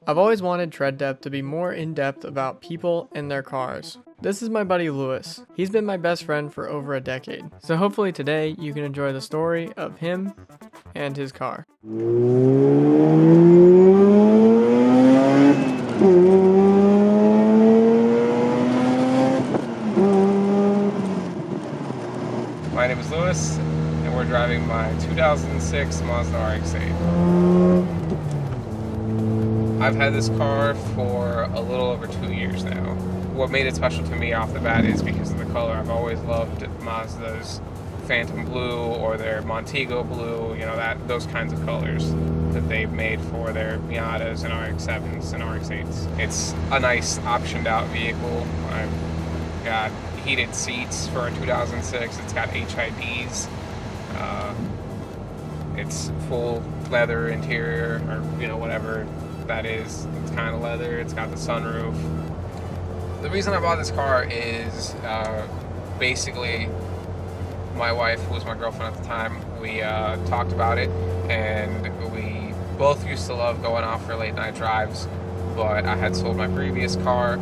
I've always wanted Tread Depth to be more in-depth about people and their cars. This is my buddy Lewis. He's been my best friend for over a decade, so hopefully today you can enjoy the story of him and his car. My name is Lewis, and we're driving my 2006 Mazda Rx8. I've had this car for a little over 2 years now. What made it special to me off the bat is because of the color. I've always loved Mazda's Phantom Blue or their Montego Blue, those kinds of colors that they've made for their Miatas and RX-7s and RX-8s. It's a nice optioned out vehicle. I've got heated seats for a 2006. It's got HIDs. It's full leather interior, or whatever that is. It's kind of leather. It's got the sunroof. The reason I bought this car is basically my wife, who was my girlfriend at the time, we talked about it, and we both used to love going off for late night drives, but I had sold my previous car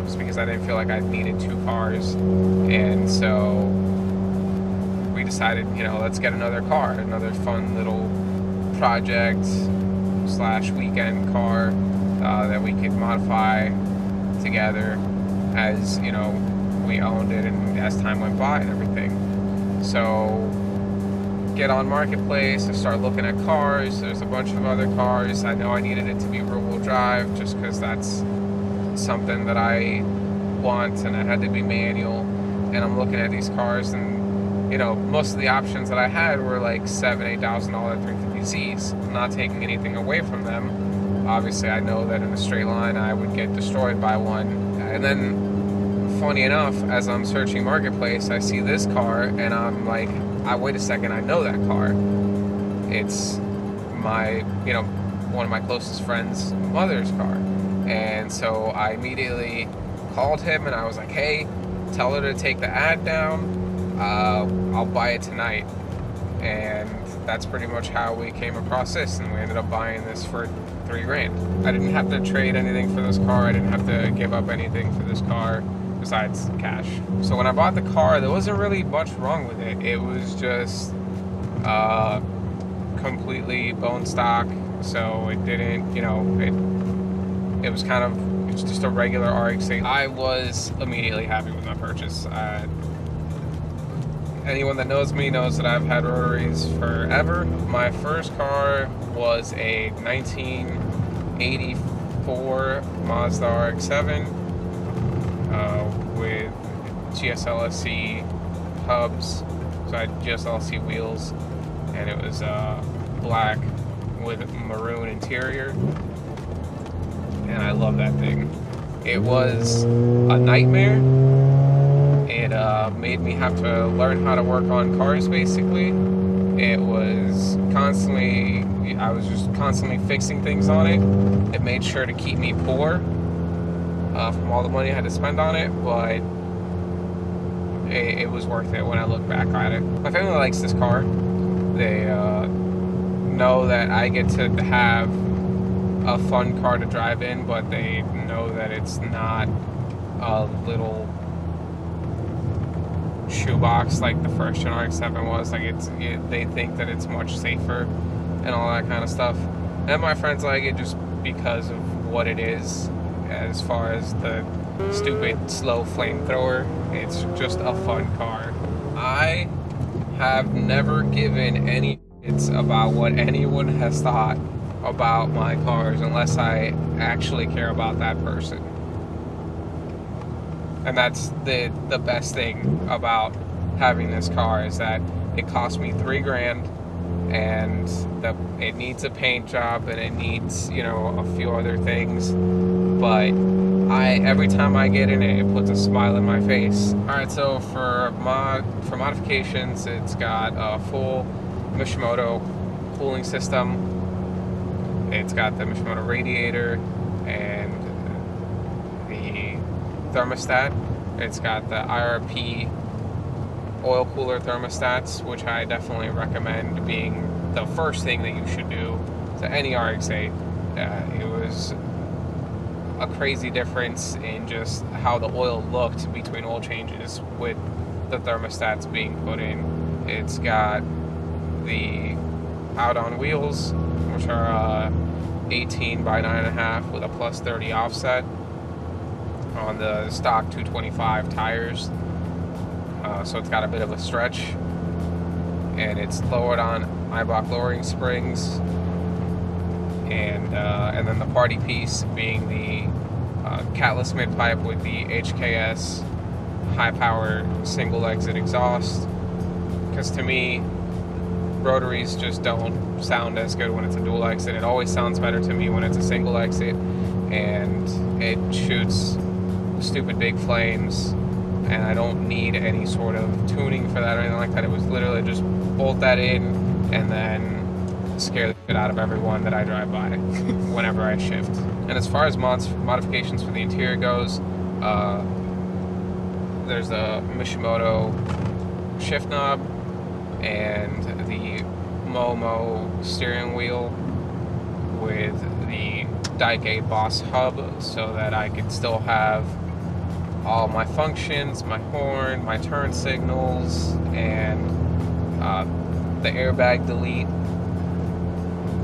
just because I didn't feel like I needed two cars, and so we decided, let's get another car, another fun little project / weekend car that we could modify together as, we owned it and as time went by and everything. So get on Marketplace, I start looking at cars. There's a bunch of other cars. I know I needed it to be rear-wheel drive just because that's something that I want, and it had to be manual. And I'm looking at these cars, and most of the options that I had were like $7,000-$8,000 350Zs. I'm not taking anything away from them. Obviously, I know that in a straight line I would get destroyed by one. And then, funny enough, as I'm searching Marketplace, I see this car, and I'm like, wait a second, I know that car. It's my, one of my closest friends' mother's car. And so I immediately called him, and I was like, hey, tell her to take the ad down. I'll buy it tonight. And that's pretty much how we came across this, and we ended up buying this for $3,000. I didn't have to trade anything for this car. I didn't have to give up anything for this car besides cash. So when I bought the car, there wasn't really much wrong with it. It was just completely bone stock, so it didn't, it was kind of just a regular RX-8. I was immediately happy with my purchase. Anyone that knows me knows that I've had rotaries forever. My first car was a 1984 Mazda Rx-7 with GSLSC hubs. So I had GSLSC wheels, and it was black with maroon interior. And I love that thing. It was a nightmare. It made me have to learn how to work on cars, basically. I was just constantly fixing things on it. It made sure to keep me poor from all the money I had to spend on it, but it was worth it when I look back at it. My family likes this car. They know that I get to have a fun car to drive in, but they know that it's not a little shoebox like the first gen RX-7 was. They think that it's much safer and all that kind of stuff. And my friends like it just because of what it is, as far as the stupid slow flamethrower. It's just a fun car. I have never given any shits about what anyone has thought about my cars unless I actually care about that person. And that's the best thing about having this car, is that it cost me $3,000, and it needs a paint job, and it needs, a few other things. But every time I get in it, it puts a smile in my face. All right, so for modifications, it's got a full Mishimoto cooling system. It's got the Mishimoto radiator and the thermostat. It's got the IRP oil cooler thermostats, which I definitely recommend being the first thing that you should do to any RX-8. It was a crazy difference in just how the oil looked between oil changes with the thermostats being put in. It's got the out-on wheels, which are 18 by 9.5 with a plus 30 offset on the stock 225 tires. So it's got a bit of a stretch, and it's lowered on Eibach lowering springs, and then the party piece being the catless mid pipe with the HKS high power single exit exhaust. Because to me, rotaries just don't sound as good when it's a dual exit. It always sounds better to me when it's a single exit, and it shoots stupid big flames, and I don't need any sort of tuning for that or anything like that. It was literally just bolt that in and then scare the shit out of everyone that I drive by whenever I shift. And as far as modifications for the interior goes, there's the Mishimoto shift knob and the Momo steering wheel with the Daike Boss hub, so that I could still have all my functions, my horn, my turn signals, and the airbag delete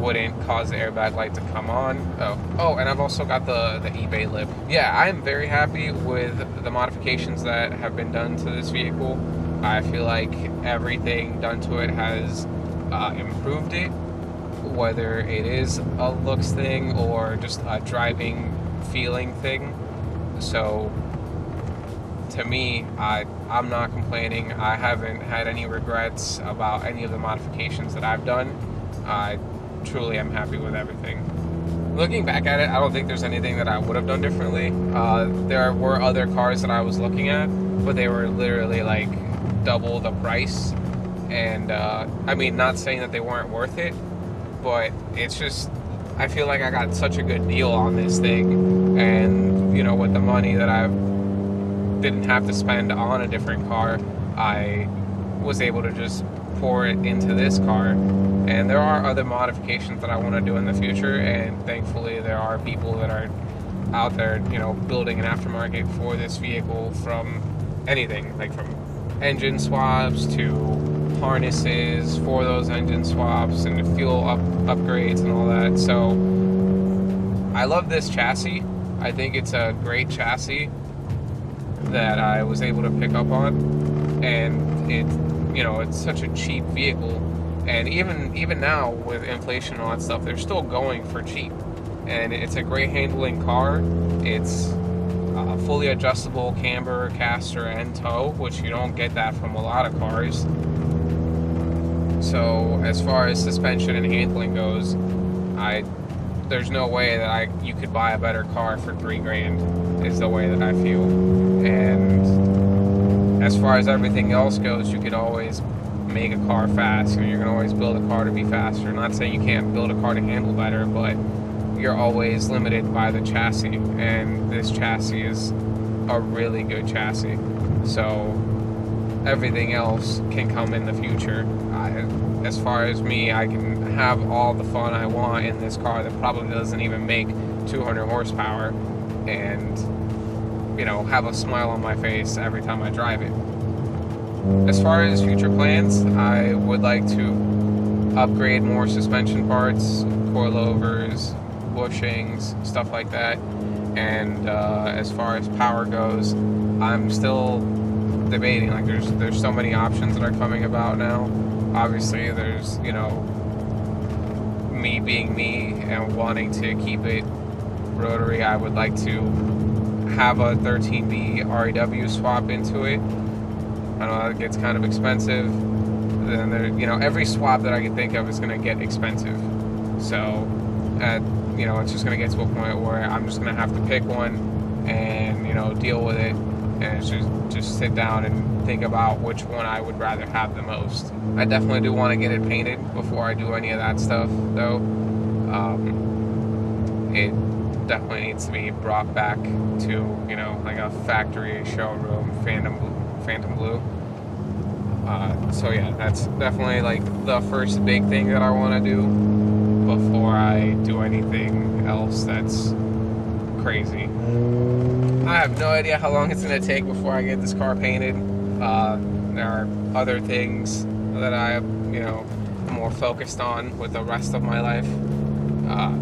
wouldn't cause the airbag light to come on. Oh, and I've also got the eBay lip. Yeah, I'm very happy with the modifications that have been done to this vehicle. I feel like everything done to it has improved it, whether it is a looks thing or just a driving feeling thing. So to me, I'm not complaining. I haven't had any regrets about any of the modifications that I've done. I truly am happy with everything. Looking back at it, I don't think there's anything that I would have done differently. There were other cars that I was looking at, but they were literally like double the price. And I mean, not saying that they weren't worth it, but it's just, I feel like I got such a good deal on this thing. And, you know, with the money that I didn't have to spend on a different car, I was able to just pour it into this car. And there are other modifications that I want to do in the future, and thankfully there are people that are out there, you know, building an aftermarket for this vehicle, from anything, like from engine swaps to harnesses for those engine swaps and fuel upgrades and all that. So I love this chassis. I think it's a great chassis that I was able to pick up on, and it's such a cheap vehicle. And even now with inflation and all that stuff, they're still going for cheap. And it's a great handling car. It's a fully adjustable camber, caster, and tow, which you don't get that from a lot of cars. So as far as suspension and handling goes, there's no way that you could buy a better car for $3,000, is the way that I feel. And as far as everything else goes, you could always make a car fast. You can always build a car to be faster. Not saying you can't build a car to handle better, but you're always limited by the chassis, and this chassis is a really good chassis. So everything else can come in the future. As far as me, I can have all the fun I want in this car that probably doesn't even make 200 horsepower, and have a smile on my face every time I drive it. As far as future plans, I would like to upgrade more suspension parts, coilovers, bushings, stuff like that. And as far as power goes, I'm still debating. Like, there's so many options that are coming about now. Obviously, there's me being me and wanting to keep it rotary. I would like to have a 13B REW swap into it. I know that gets kind of expensive. Then every swap that I can think of is going to get expensive. So, it's just going to get to a point where I'm just going to have to pick one and, deal with it, and just sit down and think about which one I would rather have the most. I definitely do want to get it painted before I do any of that stuff, though. It definitely needs to be brought back to, like a factory showroom, Phantom Blue. So yeah, that's definitely like the first big thing that I want to do before before I do anything else that's crazy. I have no idea how long it's going to take before I get this car painted. There are other things that I, am more focused on with the rest of my life.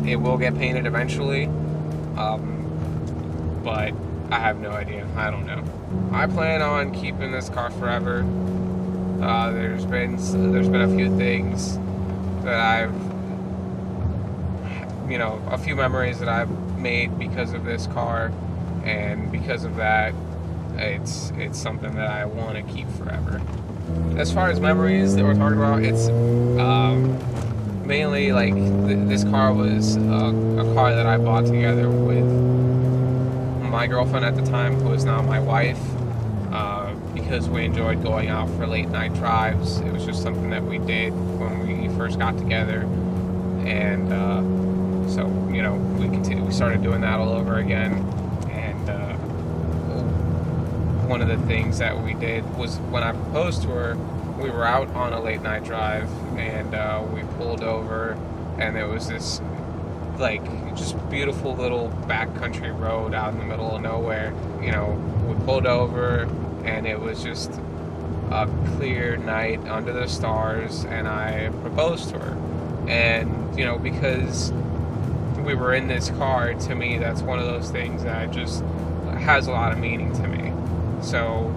It will get painted eventually, but I have no idea. I don't know. I plan on keeping this car forever. There's been a few things that I've, a few memories that I've made because of this car, and because of that, it's something that I want to keep forever. As far as memories that we're talking about, it's mainly like this car was a car that I bought together with my girlfriend at the time, who is now my wife, because we enjoyed going out for late night drives. It was just something that we did when we first got together, and so we started doing that all over again. And one of the things that we did was, when I proposed to her, we were out on a late night drive, and we pulled over, and there was this just beautiful little backcountry road out in the middle of nowhere. We pulled over, and it was just a clear night under the stars, and I proposed to her. And because we were in this car, to me that's one of those things that just has a lot of meaning to me. So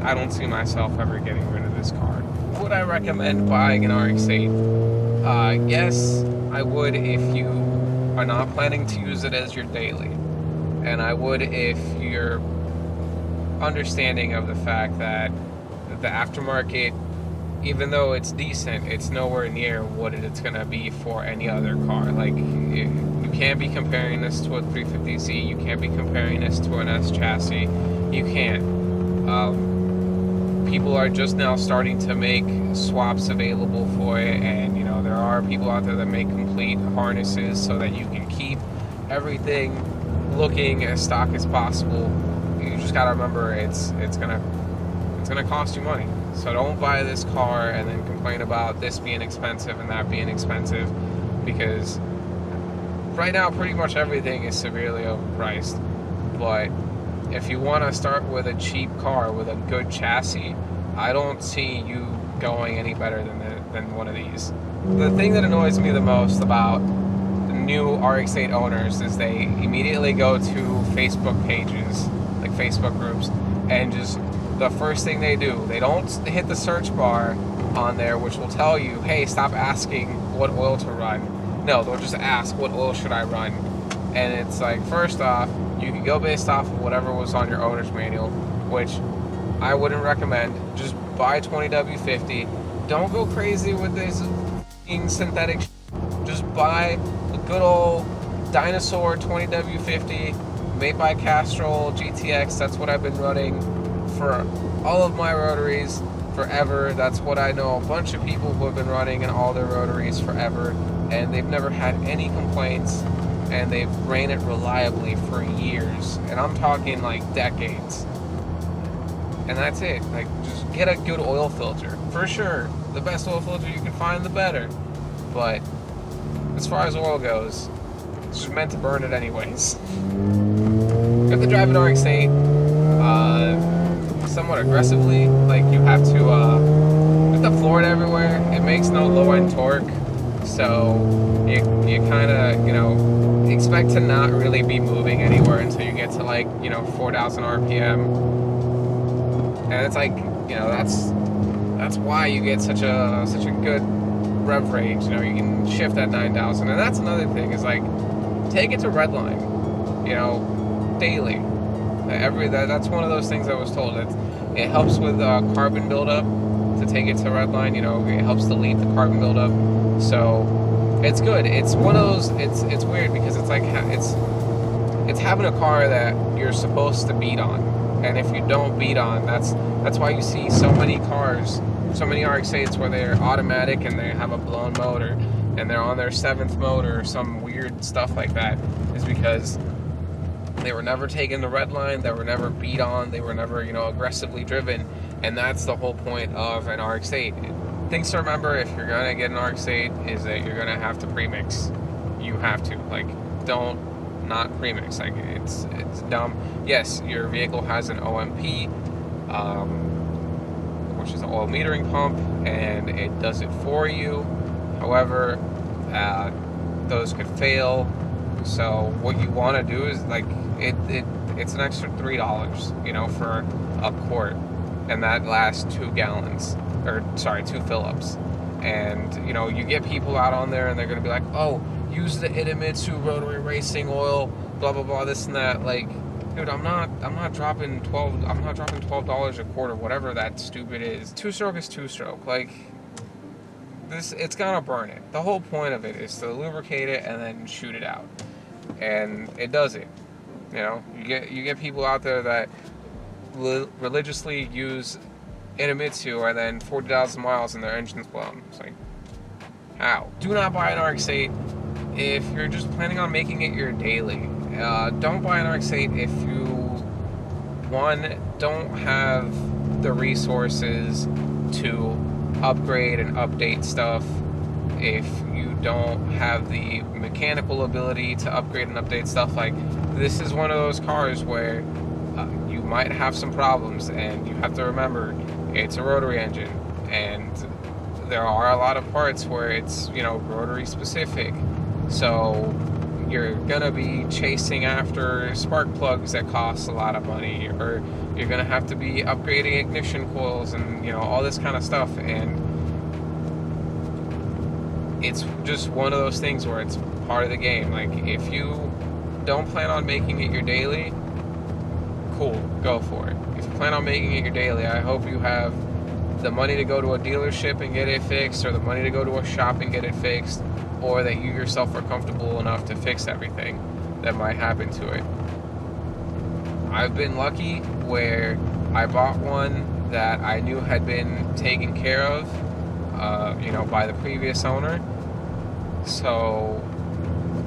I don't see myself ever getting rid of this car. Would I recommend buying an RX8? Yes, I would if you are not planning to use it as your daily. And I would if you're understanding of the fact that the aftermarket, even though it's decent, it's nowhere near what it's going to be for any other car. You can't be comparing this to a 350Z, you can't be comparing this to an S chassis. You can't. People are just now starting to make swaps available for it, and there are people out there that make complete harnesses so that you can keep everything looking as stock as possible. You just gotta remember it's gonna cost you money. So don't buy this car and then complain about this being expensive and that being expensive, because right now pretty much everything is severely overpriced. But if you want to start with a cheap car with a good chassis, I don't see you going any better than one of these. The thing that annoys me the most about the new RX-8 owners is they immediately go to Facebook pages, like Facebook groups, and just the first thing they do, they don't hit the search bar on there, which will tell you, hey, stop asking what oil to run. No, they'll just ask, what oil should I run? And it's like, first off, you can go based off of whatever was on your owner's manual, which I wouldn't recommend. Just buy 20W50. Don't go crazy with this synthetic Just buy a good old dinosaur 20W50 made by Castrol GTX. That's what I've been running for all of my rotaries forever. That's what I know a bunch of people who have been running in all their rotaries forever, and they've never had any complaints, and they've ran it reliably for years, and I'm talking like decades. And that's it. Like, just get a good oil filter. For sure, the best oil filter you can find, the better. But as far as oil goes, it's just meant to burn it anyways. You have to drive an RX-8 somewhat aggressively. Like, you have to floor it everywhere. It makes no low-end torque, so you kind of, expect to not really be moving anywhere until you get to 4,000 RPM. And it's like, that's why you get such a good rev range. You can shift at 9,000. And that's another thing, is take it to redline, daily. That's one of those things I was told. It helps with carbon buildup to take it to redline. It helps to lead the carbon buildup. So it's good. It's one of those. It's weird because it's like it's having a car that you're supposed to beat on. And if you don't beat on, that's why you see so many cars, so many RX-8s where they're automatic and they have a blown motor and they're on their 7th motor or some weird stuff like that, is because they were never taken to redline, they were never beat on, they were never, aggressively driven. And that's the whole point of an RX-8. Things to remember if you're going to get an RX-8 is that you're going to have to premix. you have to. Like, don't not premix. Like, it's dumb. Yes, your vehicle has an OMP, which is an oil metering pump, and it does it for you. However, those could fail. So what you want to do is, like, it's an extra $3, you know, for a quart, and that lasts 2 gallons, or sorry, 2 fill-ups. And, you know, you get people out on there and they're going to be like, oh, use the Idemitsu rotary racing oil, blah, blah, blah, this and that. Like, dude, I'm not dropping $12 a quart or whatever that stupid is. 2-stroke is 2-stroke. Like, this, it's going to burn it. The whole point of it is to lubricate it and then shoot it out. And it does it. You know, you get people out there that religiously use Idemitsu and then 40,000 miles and their engine's blown. It's like, how? Do not buy an RX8 if you're just planning on making it your daily. Don't buy an RX8 if you, one, don't have the resources to upgrade and update stuff. If you don't have the mechanical ability to upgrade and update stuff, like, this is one of those cars where you might have some problems, and you have to remember it's a rotary engine, and there are a lot of parts where it's, you know, rotary specific. So you're gonna be chasing after spark plugs that cost a lot of money, or you're gonna have to be upgrading ignition coils and, you know, all this kind of stuff. And it's just one of those things where it's part of the game. Like, if you don't plan on making it your daily, cool, go for it. If you plan on making it your daily, I hope you have the money to go to a dealership and get it fixed, or the money to go to a shop and get it fixed, or that you yourself are comfortable enough to fix everything that might happen to it. I've been lucky where I bought one that I knew had been taken care of, you know, by the previous owner. So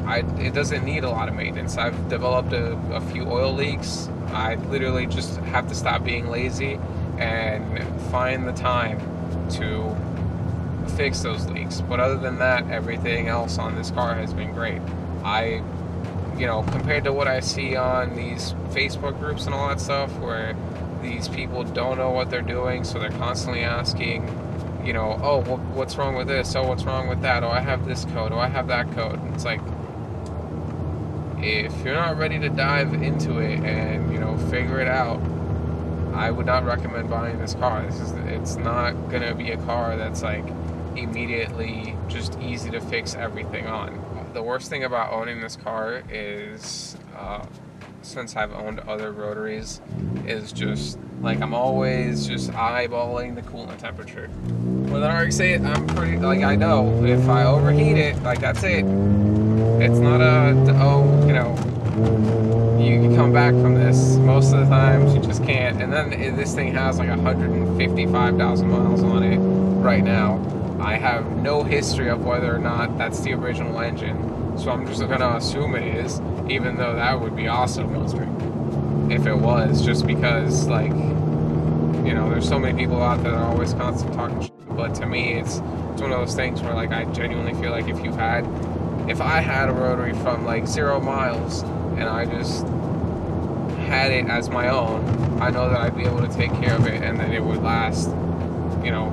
it doesn't need a lot of maintenance. I've developed a few oil leaks. I literally just have to stop being lazy and find the time to fix those leaks. But other than that, everything else on this car has been great. You know, compared to what I see on these Facebook groups and all that stuff, where these people don't know what they're doing, so they're constantly asking, you know, oh, what's wrong with this? Oh, what's wrong with that? Oh, I have this code. Oh, I have that code. And it's like, if you're not ready to dive into it and, you know, figure it out, I would not recommend buying this car. It's not gonna be a car that's like immediately just easy to fix everything on. The worst thing about owning this car is, since I've owned other rotaries, is just like, I'm always just eyeballing the coolant temperature. With an RX8, I'm pretty, like, I know if I overheat it, like, that's it. It's not you know, you can come back from this. Most of the times you just can't. And then this thing has like 155,000 miles on it right now. I have no history of whether or not that's the original engine, so I'm just gonna assume it is, even though that would be awesome if it was, just because, like, you know, there's so many people out there that are always constantly talking shit. But to me, it's one of those things where, like, I genuinely feel like if I had a rotary from like 0 miles and I just had it as my own, I know that I'd be able to take care of it, and that it would last, you know,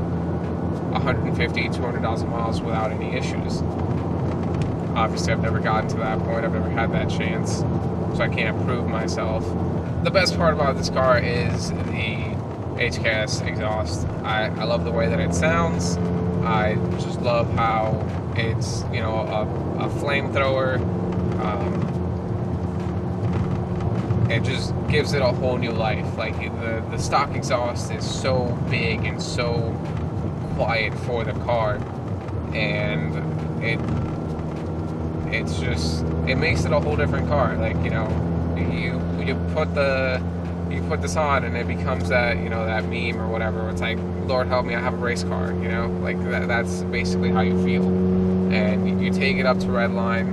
150, 200,000 miles without any issues. Obviously, I've never gotten to that point. I've never had that chance, so I can't prove myself. The best part about this car is the HKS exhaust. I love the way that it sounds. I just love how it's, you know, a flamethrower. It just gives it a whole new life. Like, the stock exhaust is so big and so quiet for the car, and it's just, it makes it a whole different car. Like, you know, you put this on and it becomes that, you know, that meme or whatever. It's like, Lord help me, I have a race car. You know, like that's basically how you feel. And you take it up to red line,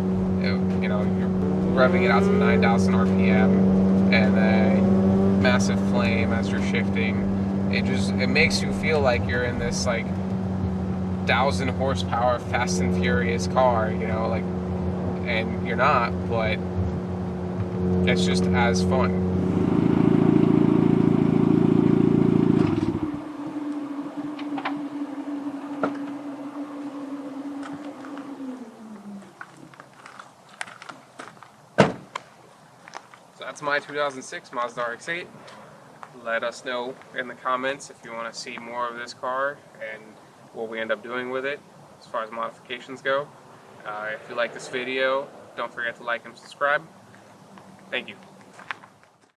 you know, you're revving it out to 9,000 RPM, and then massive flame as you're shifting. It makes you feel like you're in this like 1,000 horsepower Fast and Furious car, you know, like, and you're not, but it's just as fun. So that's my 2006 Mazda Rx8. Let us know in the comments if you want to see more of this car and what we end up doing with it as far as modifications go. If you like this video, don't forget to like and subscribe. Thank you.